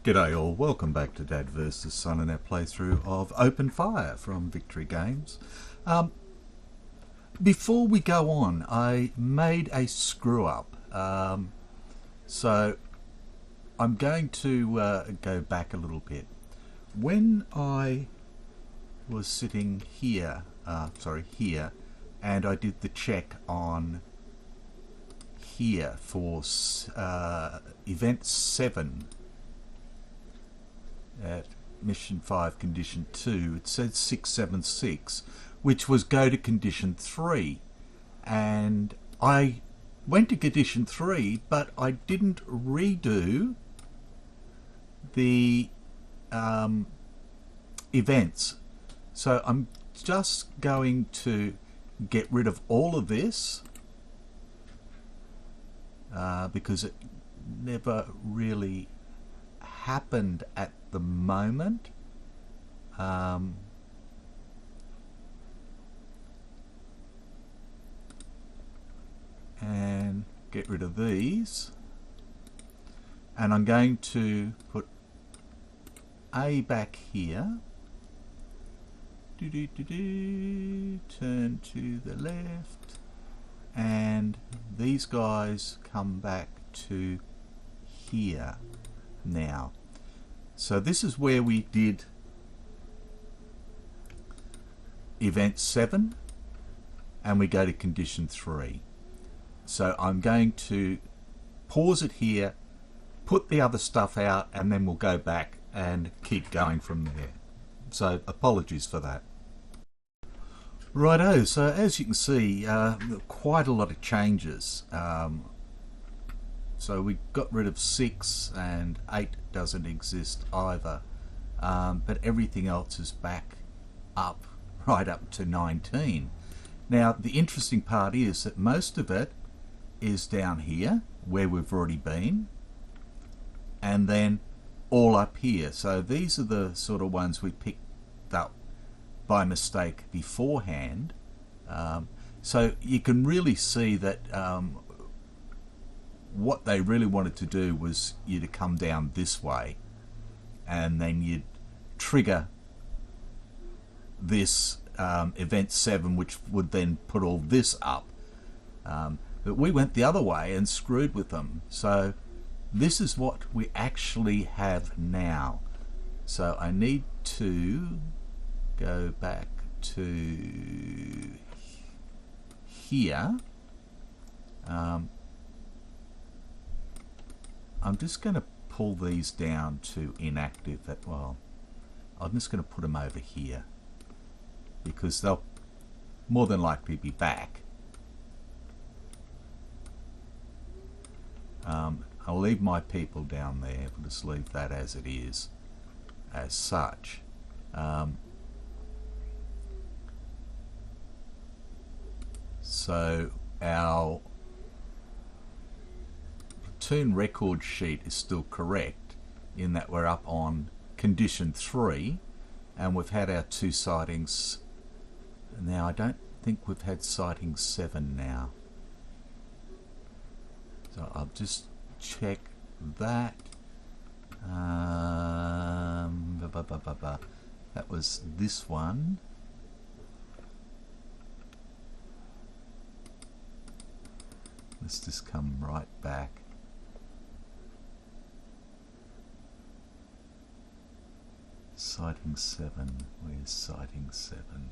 G'day all, welcome back to Dad vs Son and our playthrough of Open Fire from Victory Games. Before we go on, I made a screw up, so I'm going to go back a little bit. When I was sitting here, here, and I did the check on here for event 7 at mission 5 condition 2, it said 676, which was go to condition 3, and I went to condition 3 but I didn't redo the events, so I'm just going to get rid of all of this because it never really happened at the moment. And get rid of these, and I'm going to put A back here, turn to the left, and these guys come back to here now. So this is where we did event 7 and we go to condition 3. So I'm going to pause it here, put the other stuff out, and then we'll go back and keep going from there. So apologies for that. Righto, so as you can see, quite a lot of changes. So we got rid of 6 and 8 doesn't exist either, but everything else is back up, right up to 19. Now the interesting part is that most of it is down here where we've already been, and then all up here. So these are the sort of ones we picked up by mistake beforehand. So you can really see that what they really wanted to do was you to come down this way, and then you'd trigger this event 7, which would then put all this up. But we went the other way and screwed with them. So this is what we actually have now. So I need to go back to here. I'm just going to pull these down to inactive. Well, I'm just going to put them over here because they'll more than likely be back. I'll leave my people down there. We'll just leave that as it is, as such. So our platoon record sheet is still correct in that we're up on condition 3 and we've had our 2 sightings. Now I don't think we've had sighting 7 now, so I'll just check that. That was this one. Let's just come right back. Sighting 7, where's sighting 7?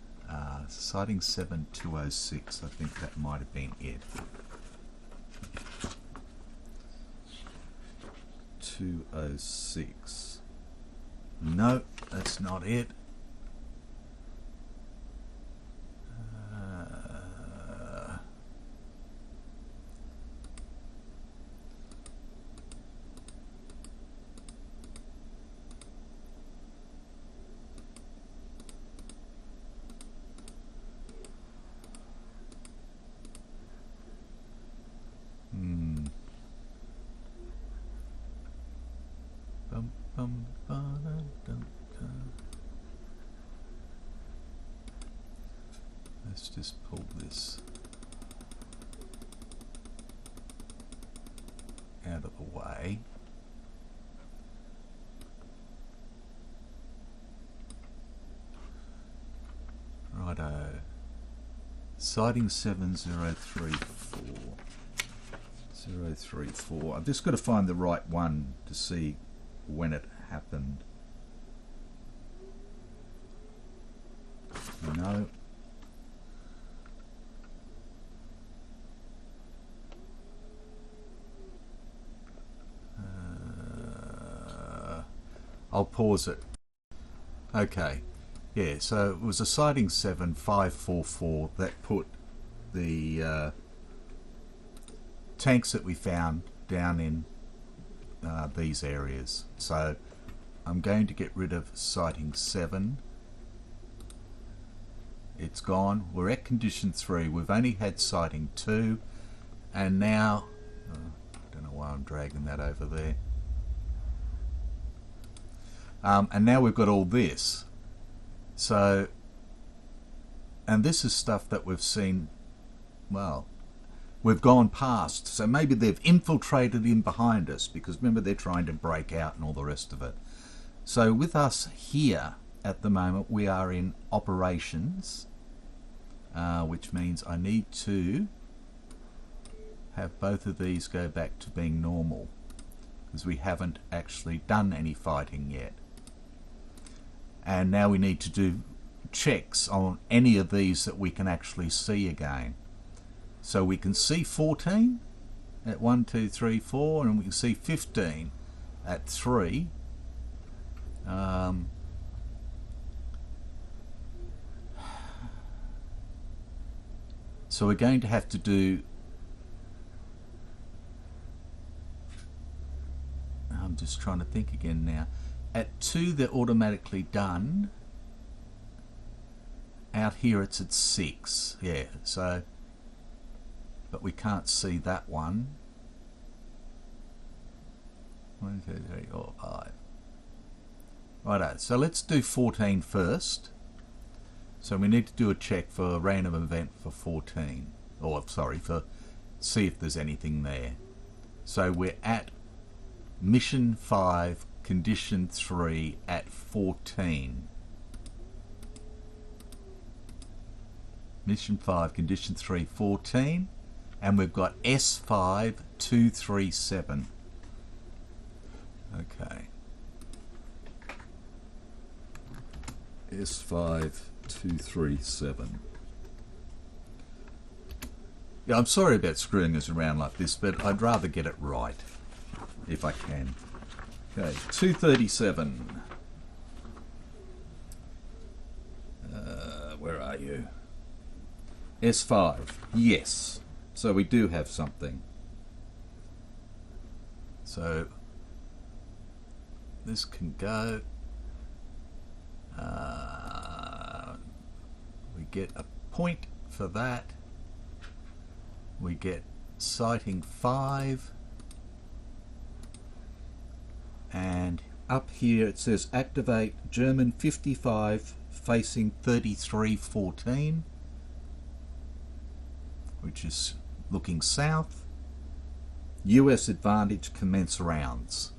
Sighting 7 206, I think that might have been it. 206. No, that's not it. Let's just pull this out of the way. Righto. Sighting 7034. 034. I've just got to find the right one to see when it happened. No. I'll pause it. Okay. Yeah, so it was a sighting 7544 that put the tanks that we found down in these areas. So I'm going to get rid of sighting 7. It's gone. We're at condition 3. We've only had sighting 2, and now I don't know why I'm dragging that over there. And now we've got all this. So, and this is stuff that we've seen, well, we've gone past. So maybe they've infiltrated in behind us, because remember, they're trying to break out and all the rest of it. So with us here at the moment, we are in operations, which means I need to have both of these go back to being normal, because we haven't actually done any fighting yet. And now we need to do checks on any of these that we can actually see again. So we can see 14 at 1, 2, 3, 4, and we can see 15 at 3. So we're going to have to do, I'm just trying to think again now. At 2 they're automatically done. Out here it's at 6. Yeah, so, but we can't see that one. 1, 2, 3, 4, 5. Righto, so let's do 14 first. So we need to do a check for a random event for 14. Or, sorry, for see if there's anything there. So we're at mission 5, condition 3 at 14. Mission 5, condition 3, 14. And we've got S5 237. Okay. S5 237. Yeah, I'm sorry about screwing us around like this, but I'd rather get it right if I can. Okay, 237. Where are you? S5. Yes. So we do have something. So this can go. We get a point for that. We get sighting 5. And up here it says activate German 55 facing 3314, which is looking south. US advantage, commence rounds.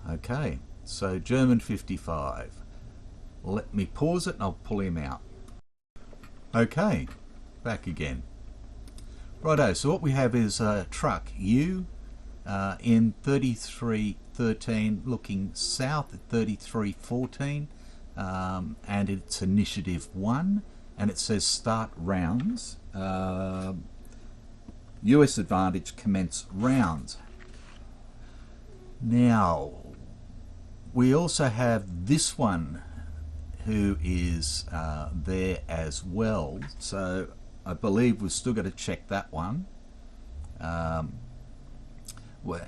Okay, so German 55. Let me pause it and I'll pull him out. Okay, back again. Righto, so what we have is a truck U in 3313 looking south at 3314, and it's initiative 1, and it says start rounds. US advantage, commence rounds. Now we also have this one who is there as well, so I believe we've still got to check that one.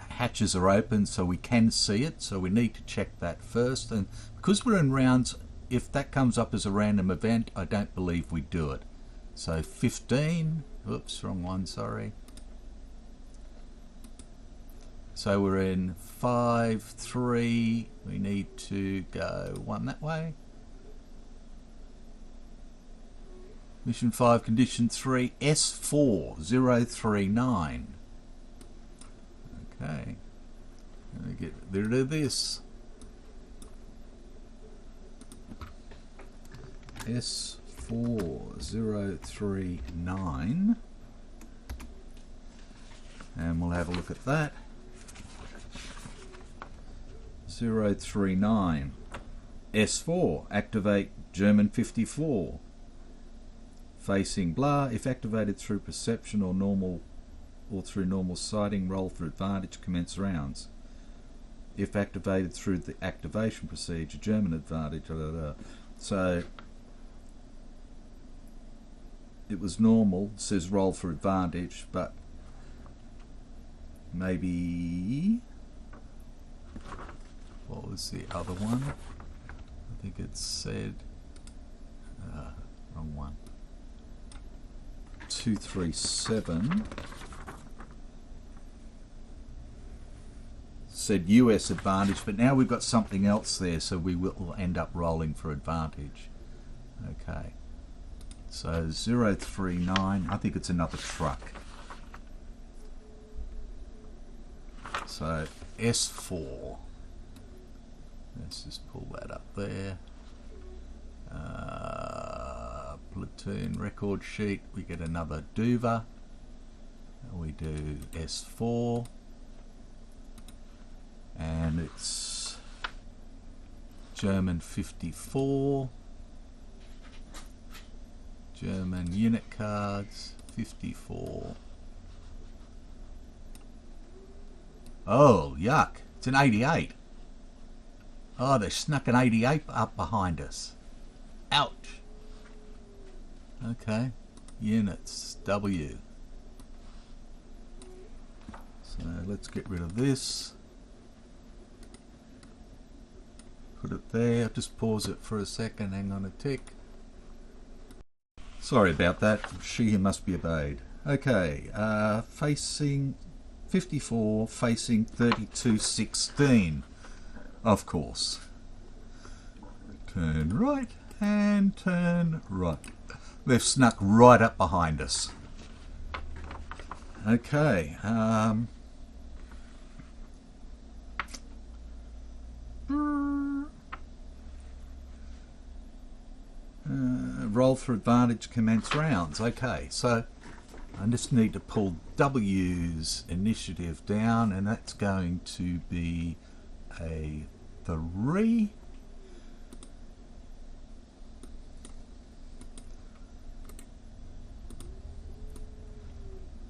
Hatches are open so we can see it, so we need to check that first, and because we're in rounds, if that comes up as a random event, I don't believe we do it. So 15, oops, wrong one, sorry. So we're in 5, 3. We need to go 1 that way. Mission 5, condition 3, S4039. Okay. Let me get rid of this. S4039. And we'll have a look at that. 039. S4. Activate German 54. Facing blah. If activated through perception or normal through normal sighting, roll for advantage, commence rounds. If activated through the activation procedure, German advantage. So it was normal. It says roll for advantage, but maybe what was the other one? I think it said wrong one. 237 said US advantage, but now we've got something else there, so we will end up rolling for advantage. Okay, so 039, I think it's another truck. So S4, let's just pull that up there. Platoon record sheet, we get another Duva. We do S4, and it's German 54, German unit cards 54. Oh yuck, it's an 88. Oh, they snuck an 88 up behind us. Ouch. Okay, units W. So let's get rid of this. Put it there. Just pause it for a second. Hang on a tick. Sorry about that. She must be obeyed. Okay, facing 54, facing 3216. Of course. Turn right and turn right. They've snuck right up behind us. Okay. Roll for advantage, commence rounds. Okay, so I just need to pull W's initiative down, and that's going to be a 3.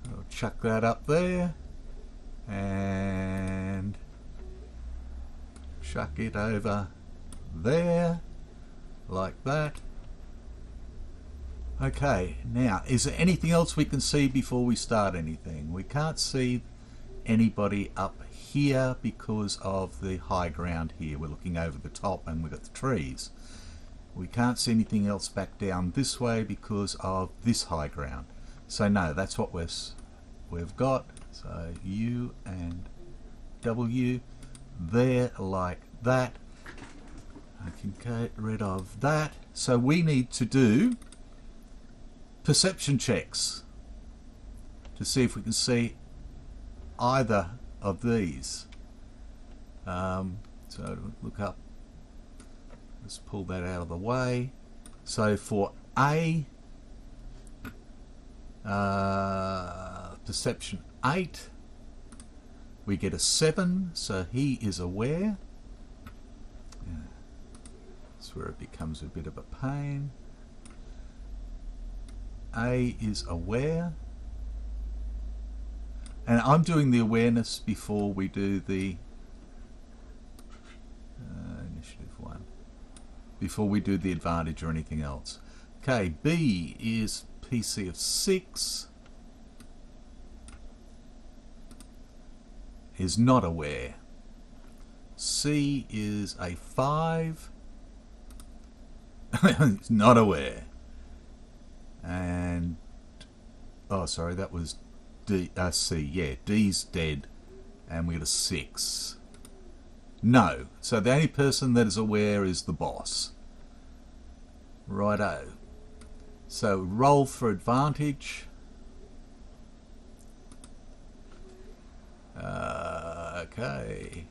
I'll chuck that up there and chuck it over there like that. Okay, now is there anything else we can see before we start anything? We can't see anybody up here because of the high ground here. We're looking over the top and we've got the trees. We can't see anything else back down this way because of this high ground. So no, that's what we've got. So U and W there like that. I can get rid of that. So we need to do perception checks to see if we can see either of these. So look up, let's pull that out of the way. So for A, perception 8, we get a 7, so he is aware. That's where it becomes a bit of a pain. A is aware, and I'm doing the awareness before we do the initiative 1, before we do the advantage or anything else. Okay, B is PC of 6, is not aware. C is a 5, is not aware. And oh sorry, that was D, C. Yeah, D's dead. And we get a 6. No. So the only person that is aware is the boss. Righto. So roll for advantage. Okay.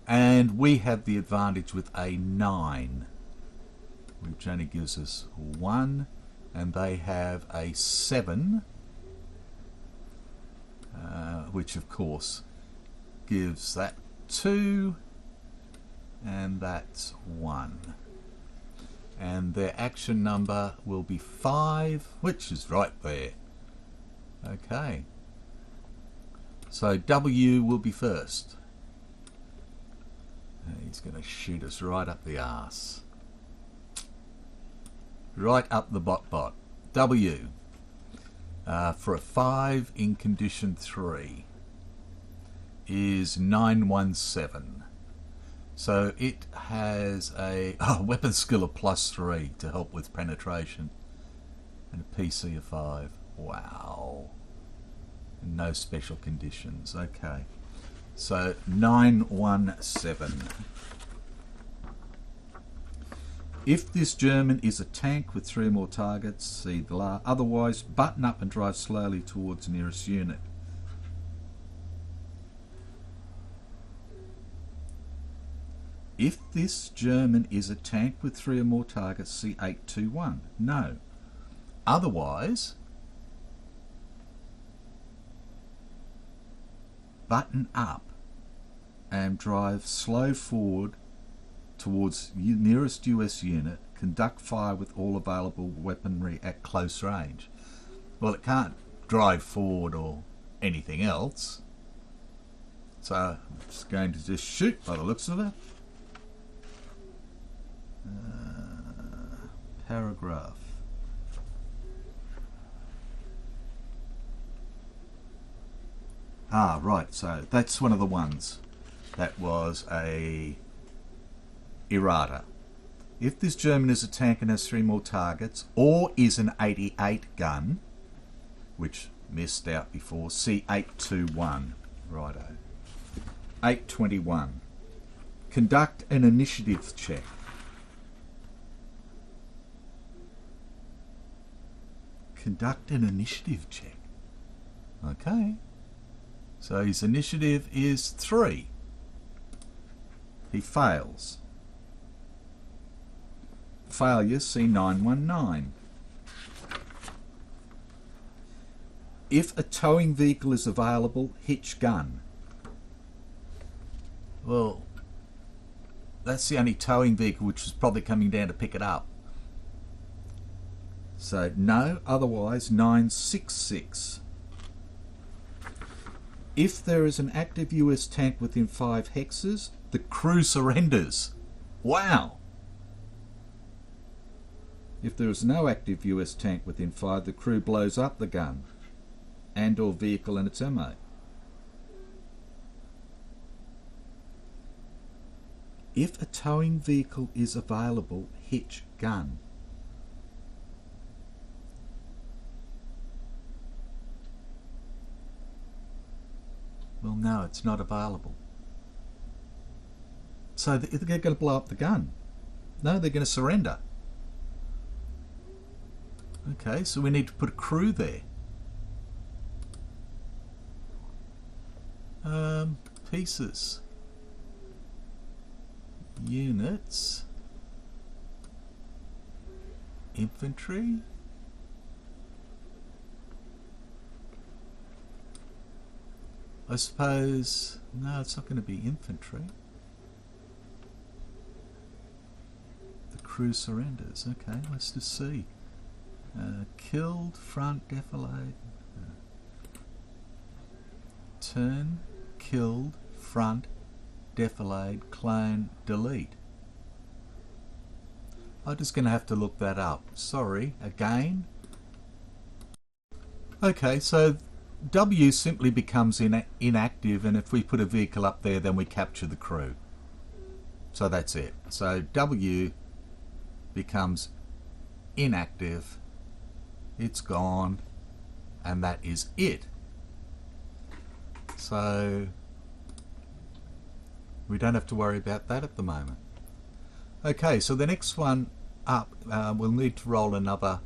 And we have the advantage with a 9, which only gives us 1. And they have a 7, which of course gives that 2, and that's 1. And their action number will be 5, which is right there. Okay. So W will be first. And he's going to shoot us right up the arse. Right up the bot. W. For a 5 in condition 3 is 917. So it has a weapon skill of +3 to help with penetration, and a PC of 5. Wow. And no special conditions. Okay. So 917. If this German is a tank with 3 or more targets, see the la. Otherwise, button up and drive slowly towards nearest unit. If this German is a tank with 3 or more targets, see 821. No. Otherwise, button up and drive slow forward towards nearest US unit. Conduct fire with all available weaponry at close range. Well, it can't drive forward or anything else. So I'm just going to just shoot by the looks of it. Paragraph. Right, so that's one of the ones. That was a errata. If this German is a tank and has 3 more targets, or is an 88 gun, which missed out before, see 821. Righto. 821. Conduct an initiative check. Conduct an initiative check. Okay. So his initiative is 3. He fails. Failure, see 919. If a towing vehicle is available, hitch gun. Well, that's the only towing vehicle which was probably coming down to pick it up. So no, otherwise 966. If there is an active US tank within 5 hexes, the crew surrenders. Wow! If there is no active US tank within 5, the crew blows up the gun and or vehicle and its ammo. If a towing vehicle is available, hitch gun. Well, no, it's not available. So they're going to blow up the gun. No, they're going to surrender. Okay, so we need to put a crew there. Pieces. Units. Infantry. I suppose, no, it's not going to be infantry. The crew surrenders. Okay, let's just see. Killed, front, defilade. Turn, killed, front, defilade, clone, delete. I'm just going to have to look that up. Sorry, again. Okay, so W simply becomes inactive, and if we put a vehicle up there, then we capture the crew. So that's it. So W becomes inactive. It's gone, and that is it. So We don't have to worry about that at the moment. Okay, so the next one up, we'll need to roll another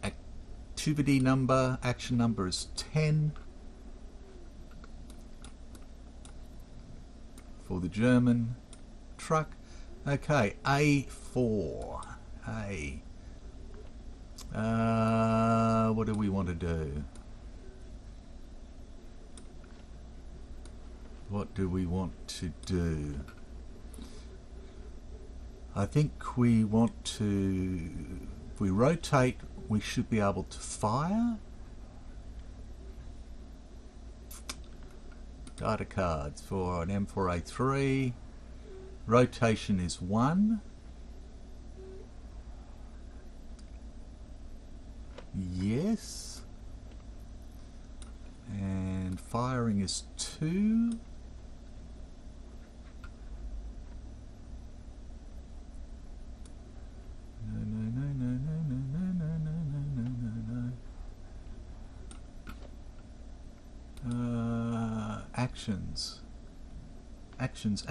activity number. Action number is 10 for the German truck. Okay, A4. A. What do we want to do? What do we want to do? I think we want to, if we rotate, we should be able to fire. Data cards for an M4A3. Rotation is 1. Yes. And firing is 2. Actions. Actions.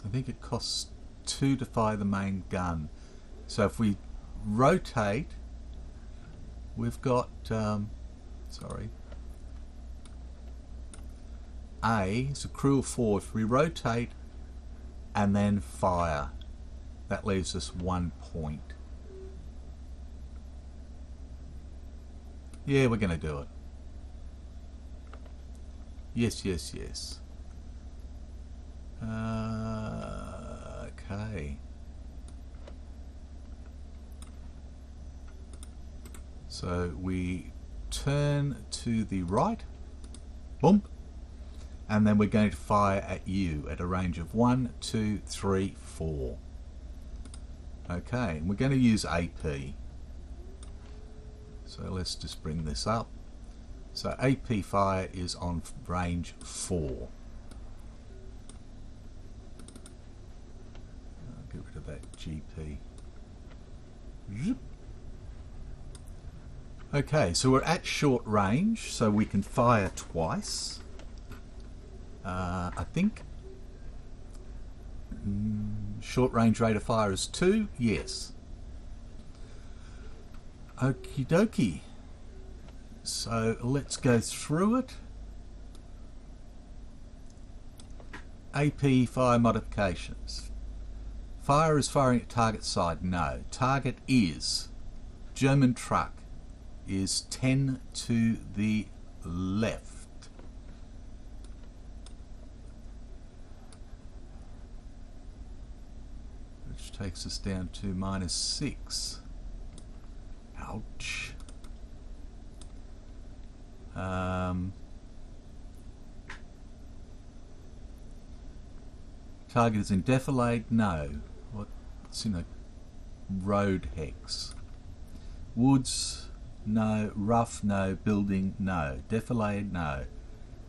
I think it costs 2 to fire the main gun. So if we rotate, we've got, A is a crew of 4. If we rotate and then fire, that leaves us 1 point. Yeah, we're going to do it. Yes. Okay. So we turn to the right, boom, and then we're going to fire at you at a range of 1, 2, 3, 4. Okay, and we're going to use AP. So let's just bring this up. So AP fire is on range 4. I'll get rid of that GP. Okay, so we're at short range, so we can fire twice. I think short range rate of fire is 2. Yes. Okie dokie. So let's go through it. AP fire modifications. Fire is firing at target side. No. Target is German truck is 10 to the left. Which takes us down to -6. Ouch. Target is in defilade? No. What's in a road hex? Woods? No. Rough? No. Building? No. Defilade? No.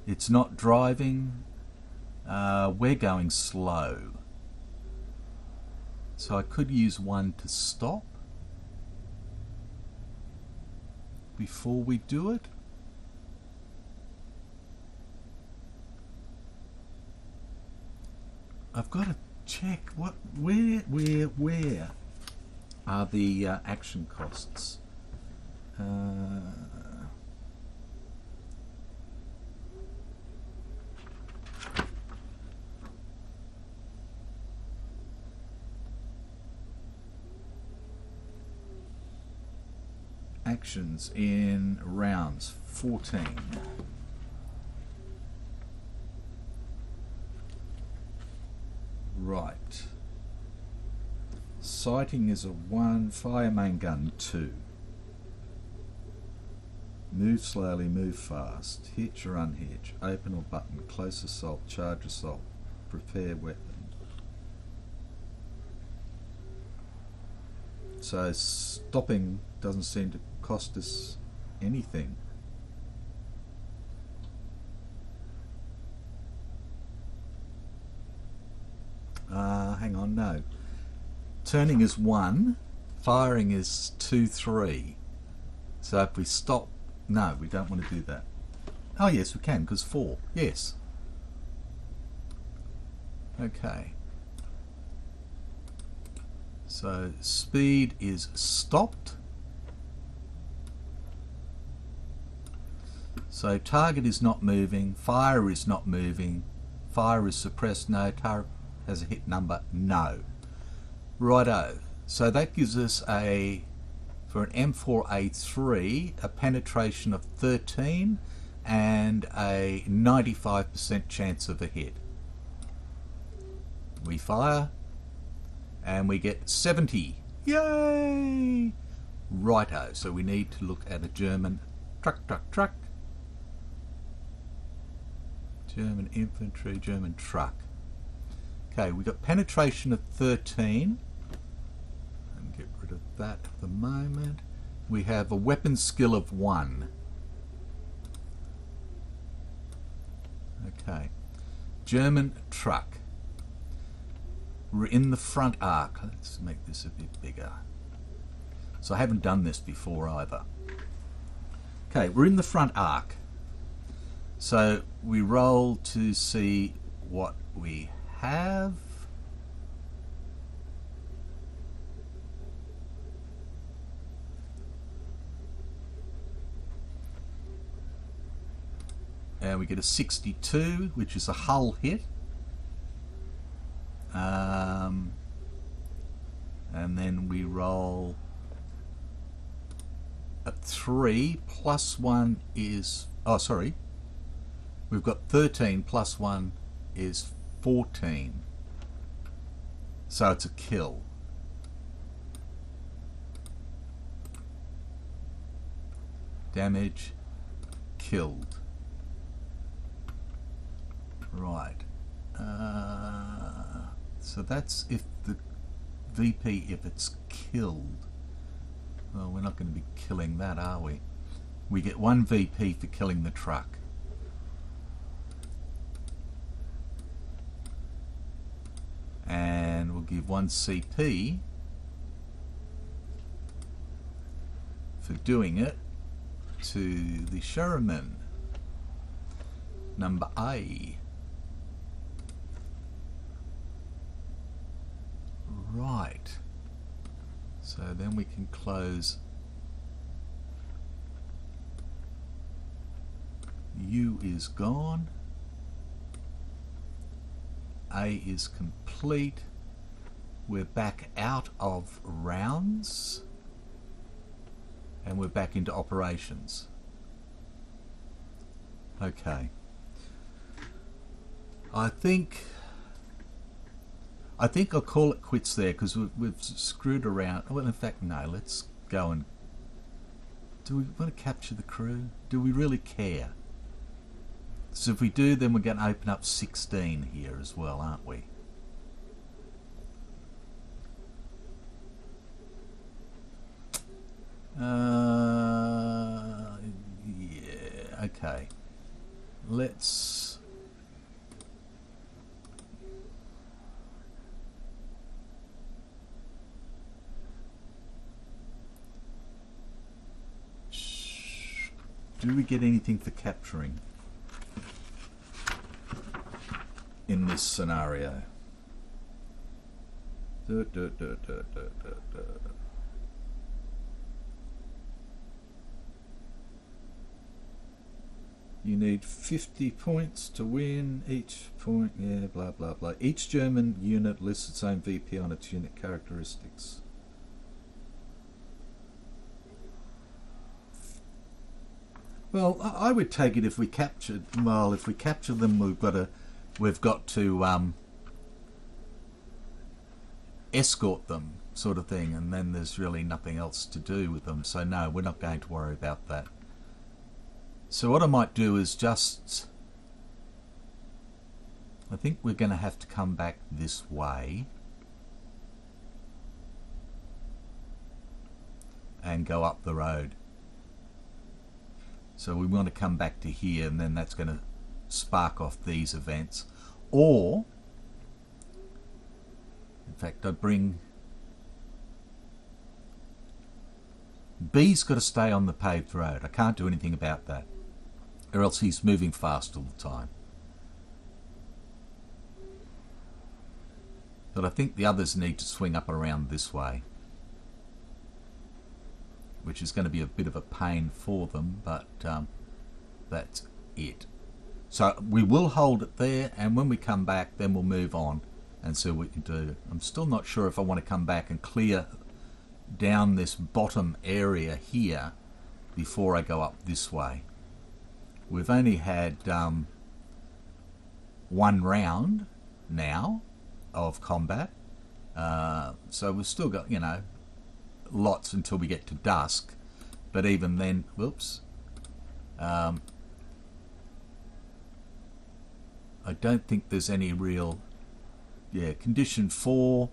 It's not driving. We're going slow. So I could use 1 to stop before we do it. I've got to check where are the action costs. Actions in rounds 14. Right. Sighting is a 1. Fire main gun 2. Move slowly, move fast. Hitch or unhitch. Open or button. Close assault. Charge assault. Prepare weapon. So stopping doesn't seem to cost us anything. Hang on, no. Turning is 1, firing is 2, 3. So if we stop No, we don't want to do that. Oh yes, we can, because 4. Yes. Okay. So speed is stopped. So target is not moving, fire is not moving, fire is suppressed, no, target has a hit number, no. Righto. So that gives us a, for an M4A3, a penetration of 13 and a 95% chance of a hit. We fire and we get 70. Yay! Righto. So we need to look at a German truck. German infantry, German truck. Okay, we got penetration of 13. And get rid of that for the moment. We have a weapon skill of 1. Okay. German truck. We're in the front arc. Let's make this a bit bigger. So I haven't done this before either. Okay, we're in the front arc. So we roll to see what we have. And we get a 62, which is a hull hit. And then we roll a 3 plus 1 is, oh sorry, we've got 13 plus 1 is 14. So it's a kill. Damage, killed. Right. So that's if the VP, if it's killed. Well, we're not going to be killing that, are we? We get 1 VP for killing the truck. And we'll give 1 CP for doing it to the Sherman. Number A. Right. So then we can close U is gone. A is complete. We're back out of rounds and we're back into operations. Okay. I think I'll call it quits there because we've screwed around. Well, in fact, no. Let's go and... Do we want to capture the crew? Do we really care? So if we do, then we're going to open up 16 here as well, aren't we? Yeah, okay. Let's... Do we get anything for capturing in this scenario? You need 50 points to win. Each point, yeah, blah blah blah. Each German unit lists its own VP on its unit characteristics. Well, I would take it if we captured. Well, if we capture them, we've got to escort them, sort of thing, and then there's really nothing else to do with them. So no, we're not going to worry about that. So what I might do is just, I think we're going to have to come back this way and go up the road. So we want to come back to here, and then that's going to spark off these events. Or, in fact, I bring... B's got to stay on the paved road. I can't do anything about that, or else he's moving fast all the time. But I think the others need to swing up around this way, which is going to be a bit of a pain for them, but that's it. So we will hold it there, and when we come back, then we'll move on and see what we can do. I'm still not sure if I want to come back and clear down this bottom area here before I go up this way. We've only had one round now of combat, so we've still got, you know, lots until we get to dusk, but even then, whoops, I don't think there's any real, yeah, condition 4,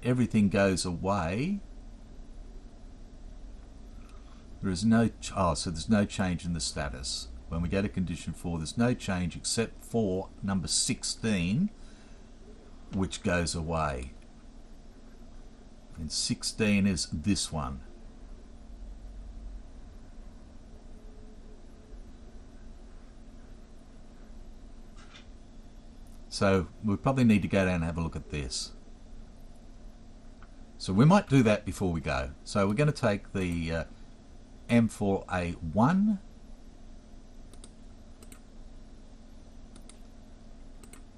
everything goes away. There is no, so there's no change in the status. When we go to condition 4, there's no change except for number 16, which goes away. And 16 is this one. So we probably need to go down and have a look at this. So we might do that before we go. So we're going to take the M4A1.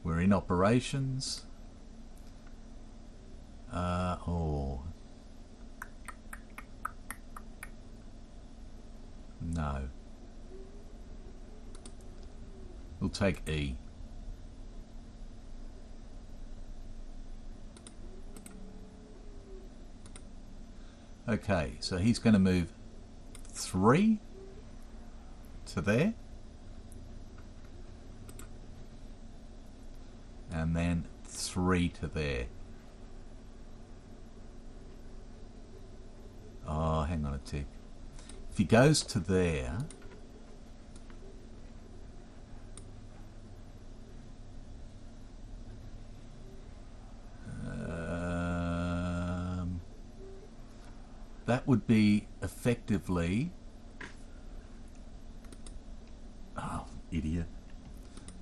We're in operations. No. We'll take E. Okay, so he's going to move 3 to there. And then 3 to there. Oh, hang on a tick. If he goes to there, that would be effectively, oh, idiot.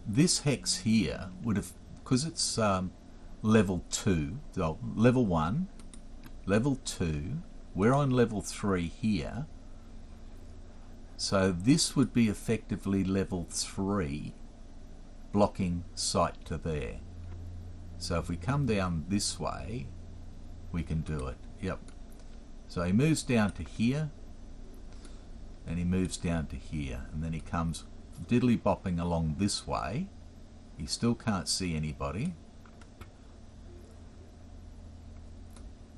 This hex here would have, because it's level 2, so level 1, level 2, we're on level 3 here, so this would be effectively level 3, blocking sight to there. So if we come down this way, we can do it. Yep. So he moves down to here, and he moves down to here, and then he comes diddly bopping along this way. He still can't see anybody.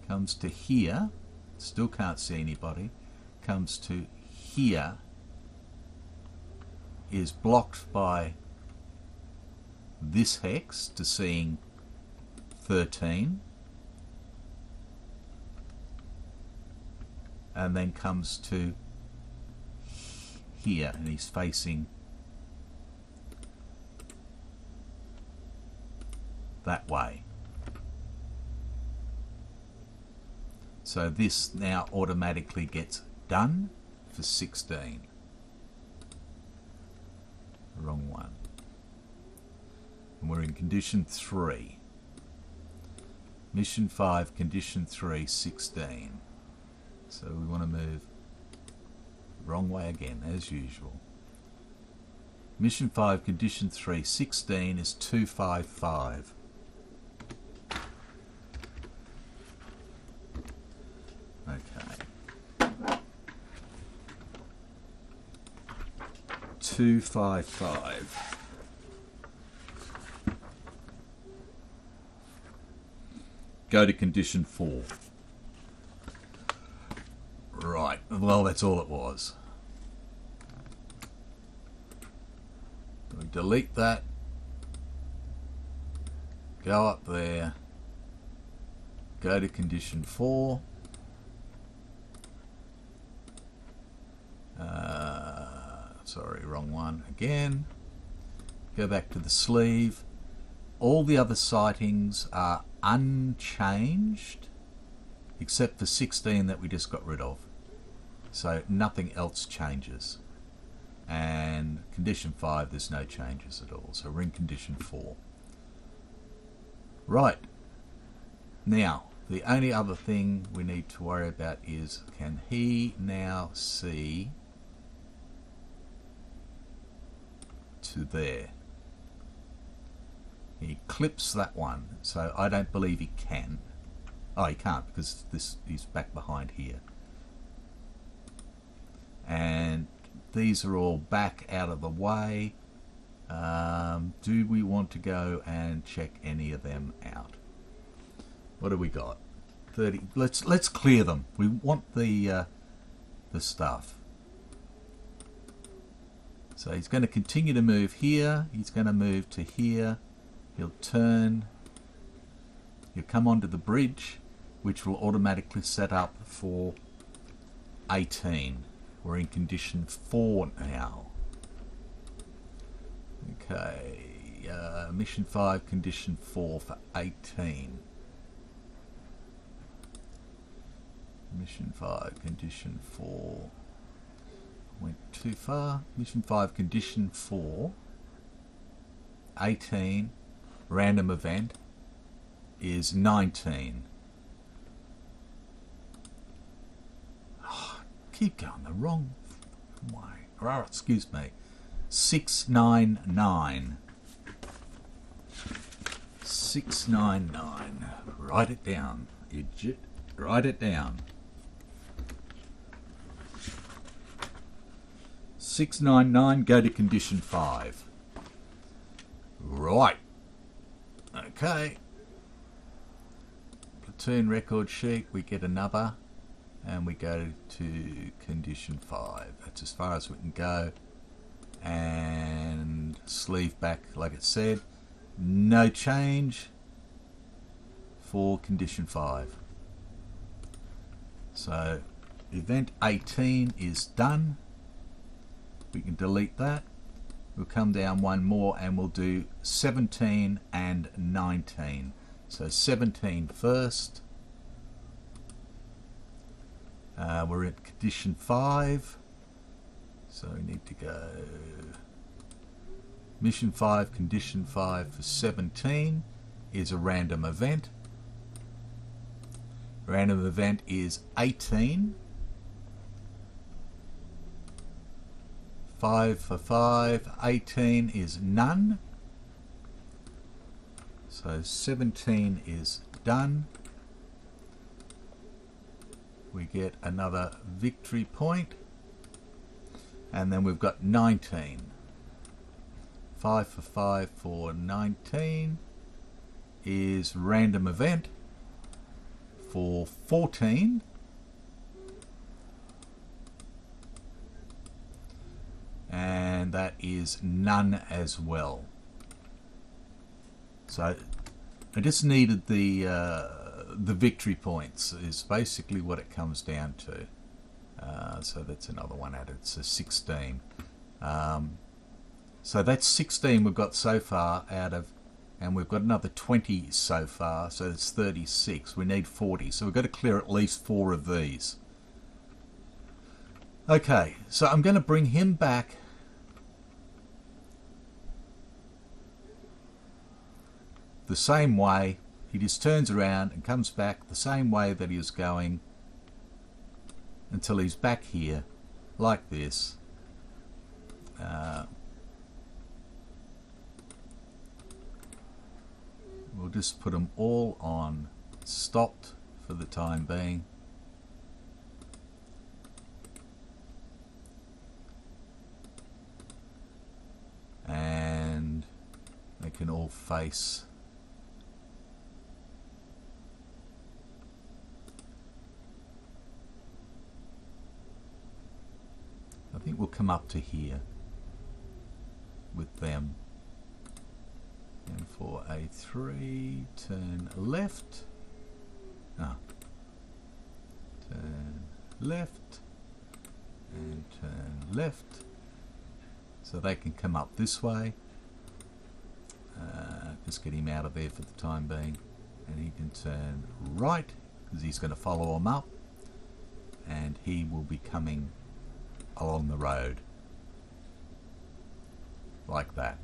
Comes to here, still can't see anybody. Comes to here, is blocked by this hex to seeing 13. And then comes to here, and he's facing that way. So this now automatically gets done for 16. Wrong one. And we're in condition 3. Mission 5, condition 3, 16. So we want to move wrong way again, as usual. Mission 5, condition 3, 16 is 255. Okay. 255. Go to condition 4. Right, well, that's all it was. We delete that, go up there, go to condition 4, sorry, wrong one again, go back to the sleeve. All the other sightings are unchanged except for 16 that we just got rid of. So nothing else changes. And condition 5, there's no changes at all. So we're in condition 4. Right. Now, the only other thing we need to worry about is, can he now see to there? He clips that one, so I don't believe he can. Oh, he can't, because he's back behind here. And these are all back out of the way. Do we want to go and check any of them out? What do we got? 30. Let's clear them. We want the stuff. So he's going to continue to move here. He's going to move to here. He'll turn. He'll come onto the bridge, which will automatically set up for 18. We're in condition 4 now. Okay, mission 5, condition 4 for 18. Mission 5, condition 4. Went too far. Mission 5, condition 4. 18. Random event is 19. Oh, keep going the wrong way. Oh, excuse me. 699. 699. Write it down, idiot. Write it down. 699, go to condition 5. Right. Okay. Platoon record sheet, we get another, and we go to condition 5. That's as far as we can go. And sleeve back, like it said. No change for condition 5. So event 18 is done. We can delete that. We'll come down one more and we'll do 17 and 19. So 17 first. We're at condition 5. So we need to go mission 5, condition 5 for 17 is a random event. Random event is 18. 5 for 5, 18 is none. So 17 is done. We get another victory point. And then we've got 19. 5 for 5 for 19 is random event for 14. And that is none as well. So I just needed the victory points is basically what it comes down to. So that's another one added. So 16. So that's 16 we've got so far out of, and we've got another 20 so far. So it's 36. We need 40. So we've got to clear at least 4 of these. Okay, so I'm going to bring him back the same way. He just turns around and comes back the same way that he was going until he's back here like this. We'll just put them all on stopped for the time being. And they can all face I think we'll come up to here with them. And for A3, turn left. Turn left. And turn left. So they can come up this way. Just get him out of there for the time being. And he can turn right because he's going to follow them up, and he will be coming along the road like that.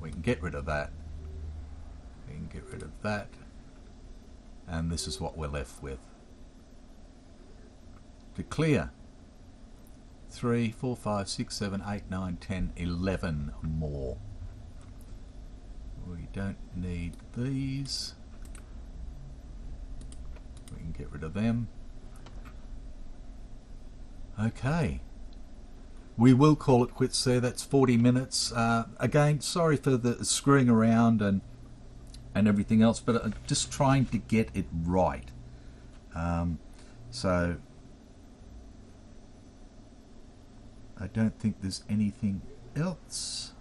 We can get rid of that. We can get rid of that. And this is what we're left with. To clear 3, 4, 5, 6, 7, 8, 9, 10, 11 more. We don't need these. We can get rid of them. Okay. We will call it quits there. That's 40 minutes. Again, sorry for the screwing around and everything else, but I'm just trying to get it right. So I don't think there's anything else.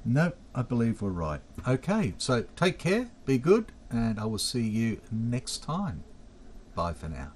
Nope, I believe we're right. Okay, so take care, be good, and I will see you next time. Bye for now.